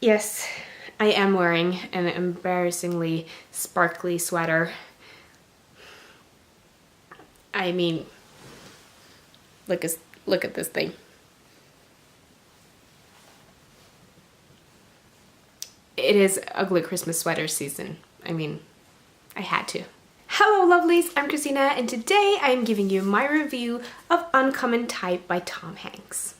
Yes, I am wearing an embarrassingly sparkly sweater. I mean, look at this thing. It is ugly Christmas sweater season. I mean, I had to. Hello lovelies, I'm Christina and today I am giving you my review of Uncommon Type by Tom Hanks.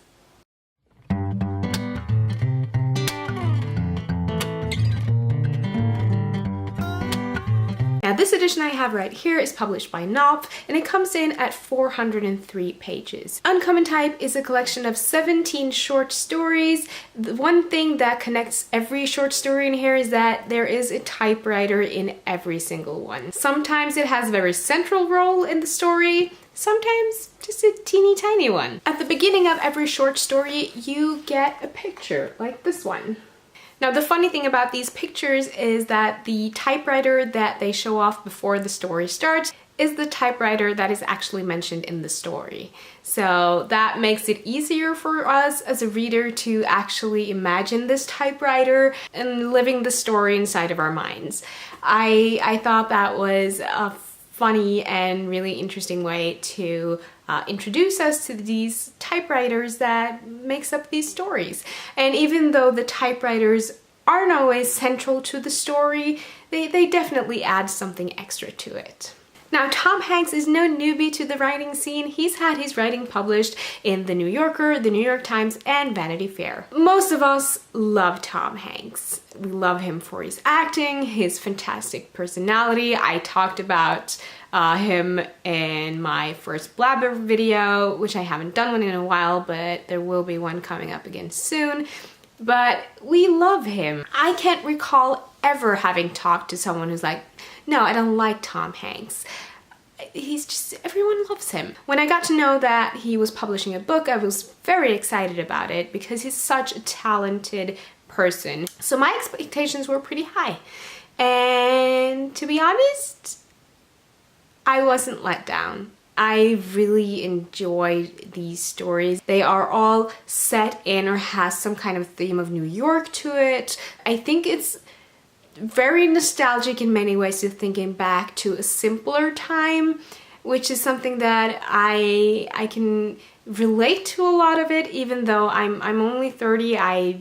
Now this edition I have right here is published by Knopf and it comes in at 403 pages. Uncommon Type is a collection of 17 short stories. The one thing that connects every short story in here is that there is a typewriter in every single one. Sometimes it has a very central role in the story, sometimes just a teeny tiny one. At the beginning of every short story you get a picture like this one. Now the funny thing about these pictures is that the typewriter that they show off before the story starts is the typewriter that is actually mentioned in the story. So that makes it easier for us as a reader to actually imagine this typewriter and living the story inside of our minds. I thought that was a funny and really interesting way to introduce us to these typewriters that makes up these stories. And even though the typewriters aren't always central to the story, they definitely add something extra to it. Now, Tom Hanks is no newbie to the writing scene. He's had his writing published in The New Yorker, The New York Times, and Vanity Fair. Most of us love Tom Hanks. We love him for his acting, his fantastic personality. I talked about him in my first Blabber video, which I haven't done one in a while, but there will be one coming up again soon. But we love him. I can't recall ever having talked to someone who's like, no, I don't like Tom Hanks. He's just, everyone loves him. When I got to know that he was publishing a book, I was very excited about it because he's such a talented person. So my expectations were pretty high. And to be honest, I wasn't let down. I really enjoyed these stories. They are all set in or has some kind of theme of New York to it. I think it's very nostalgic in many ways to thinking back to a simpler time, which is something that I can relate to a lot of it. Even though I'm only 30, I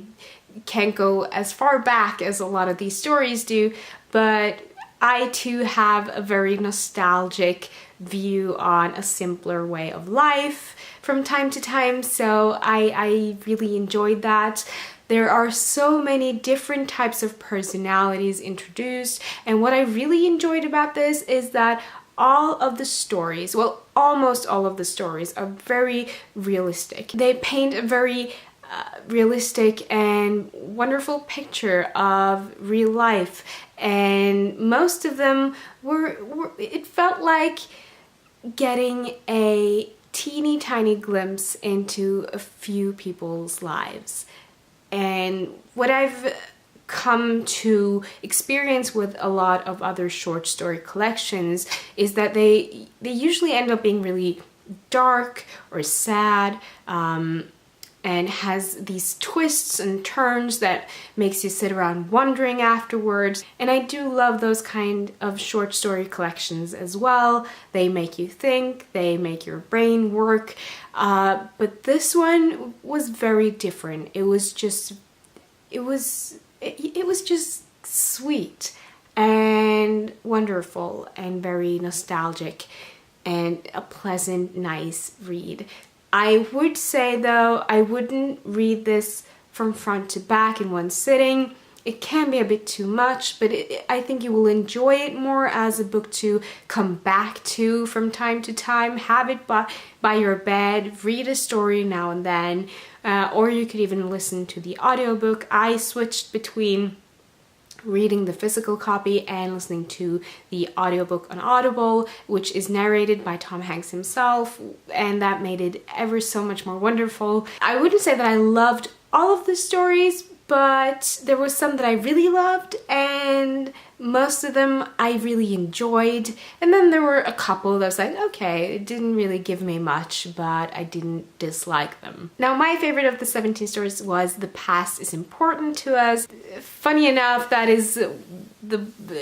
can't go as far back as a lot of these stories do, but I too have a very nostalgic view on a simpler way of life from time to time, so I really enjoyed that. There are so many different types of personalities introduced, and what I really enjoyed about this is that all of the stories, well, almost all of the stories are very realistic. They paint a very realistic and wonderful picture of real life, and most of them were it felt like getting a teeny tiny glimpse into a few people's lives. And what I've come to experience with a lot of other short story collections is that they usually end up being really dark or sad, and has these twists and turns that makes you sit around wondering afterwards. And I do love those kind of short story collections as well. They make you think, they make your brain work. But this one was very different. It was just sweet and wonderful and very nostalgic and a pleasant, nice read. I would say though, I wouldn't read this from front to back in one sitting. It can be a bit too much, but I think you will enjoy it more as a book to come back to from time to time. Have it by your bed, read a story now and then, or you could even listen to the audiobook. I switched between reading the physical copy and listening to the audiobook on Audible, which is narrated by Tom Hanks himself, and that made it ever so much more wonderful. I wouldn't say that I loved all of the stories, but there was some that I really loved, and most of them I really enjoyed. And then there were a couple that was like, okay, it didn't really give me much, but I didn't dislike them. Now, my favorite of the 17 stories was The Past is Important to Us. Funny enough, that is the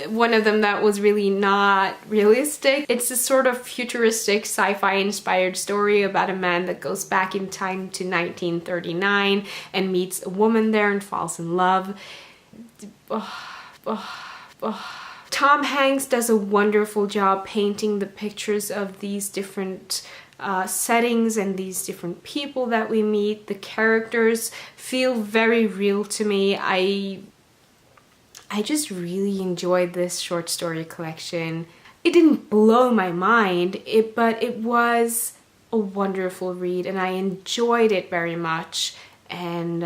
one of them that was really not realistic. It's a sort of futuristic sci-fi inspired story about a man that goes back in time to 1939 and meets a woman there and falls in love. Tom Hanks does a wonderful job painting the pictures of these different settings and these different people that we meet. The characters feel very real to me. I just really enjoyed this short story collection. It didn't blow my mind, but it was a wonderful read and I enjoyed it very much. And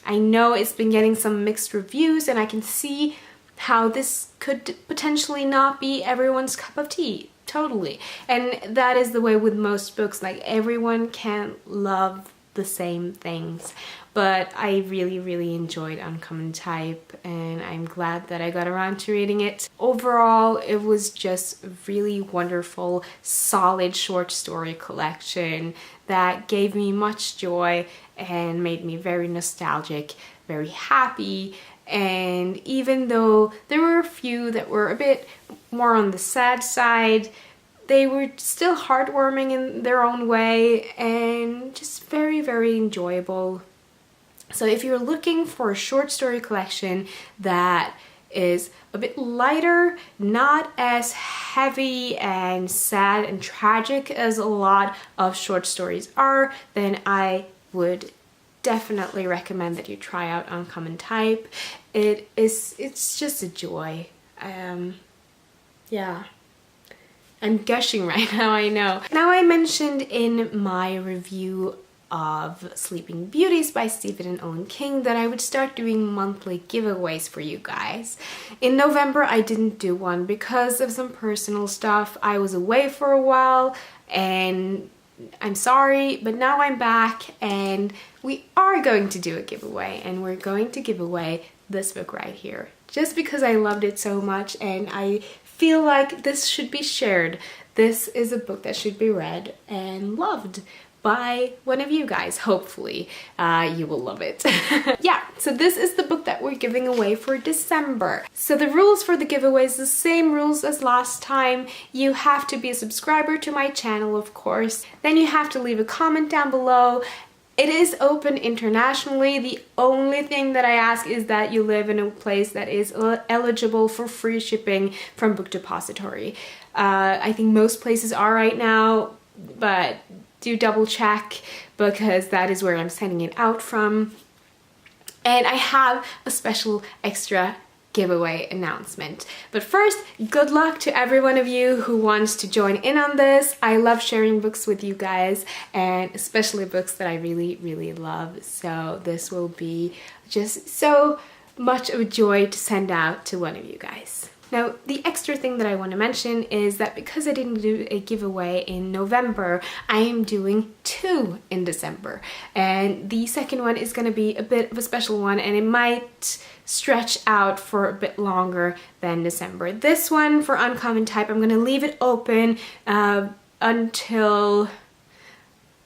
I know it's been getting some mixed reviews, and I can see how this could potentially not be everyone's cup of tea. Totally. And that is the way with most books. Like, everyone can't love the same things. But I really, really enjoyed Uncommon Type, and I'm glad that I got around to reading it. Overall, it was just a really wonderful, solid short story collection that gave me much joy and made me very nostalgic, very happy. And even though there were a few that were a bit more on the sad side, they were still heartwarming in their own way and just very, very enjoyable. So if you're looking for a short story collection that is a bit lighter, not as heavy and sad and tragic as a lot of short stories are, then I would definitely recommend that you try out Uncommon Type. It's just a joy. Yeah. I'm gushing right now, I know. Now, I mentioned in my review of Sleeping Beauties by Stephen and Owen King that I would start doing monthly giveaways for you guys. In November, I didn't do one because of some personal stuff. I was away for a while and I'm sorry, but now I'm back and we are going to do a giveaway, and we're going to give away this book right here. Just because I loved it so much and I feel like this should be shared. This is a book that should be read and loved by one of you guys. Hopefully you will love it. Yeah, so this is the book that we're giving away for December. So the rules for the giveaway is the same rules as last time. You have to be a subscriber to my channel, of course. Then you have to leave a comment down below. It is open internationally. The only thing that I ask is that you live in a place that is eligible for free shipping from Bookdepository. I think most places are right now, but do double check because that is where I'm sending it out from. And I have a special extra giveaway announcement. But first, good luck to every one of you who wants to join in on this. I love sharing books with you guys, and especially books that I really, really love. So this will be just so much of a joy to send out to one of you guys. Now, the extra thing that I want to mention is that because I didn't do a giveaway in November, I am doing 2 in December. And the second one is going to be a bit of a special one, and it might stretch out for a bit longer than December. This one, for Uncommon Type, I'm going to leave it open until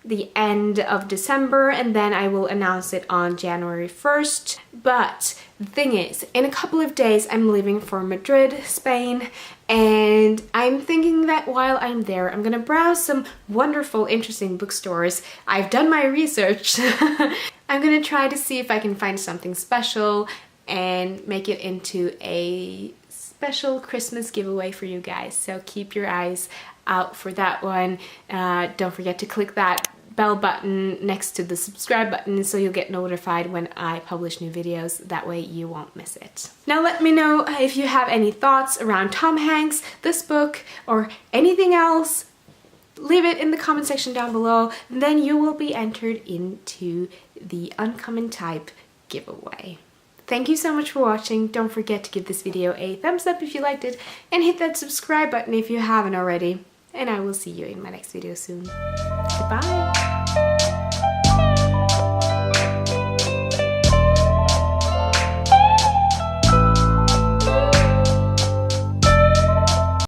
the end of December, and then I will announce it on January 1st. But the thing is, in a couple of days I'm leaving for Madrid, Spain, and I'm thinking that while I'm there I'm gonna browse some wonderful, interesting bookstores. I've done my research. I'm gonna try to see if I can find something special and make it into a special Christmas giveaway for you guys. So keep your eyes out for that one. Don't forget to click that bell button next to the subscribe button so you'll get notified when I publish new videos. That way you won't miss it. Now let me know if you have any thoughts around Tom Hanks, this book, or anything else. Leave it in the comment section down below, and then you will be entered into the Uncommon Type giveaway. Thank you so much for watching. Don't forget to give this video a thumbs up if you liked it, and hit that subscribe button if you haven't already. And I will see you in my next video soon. Goodbye!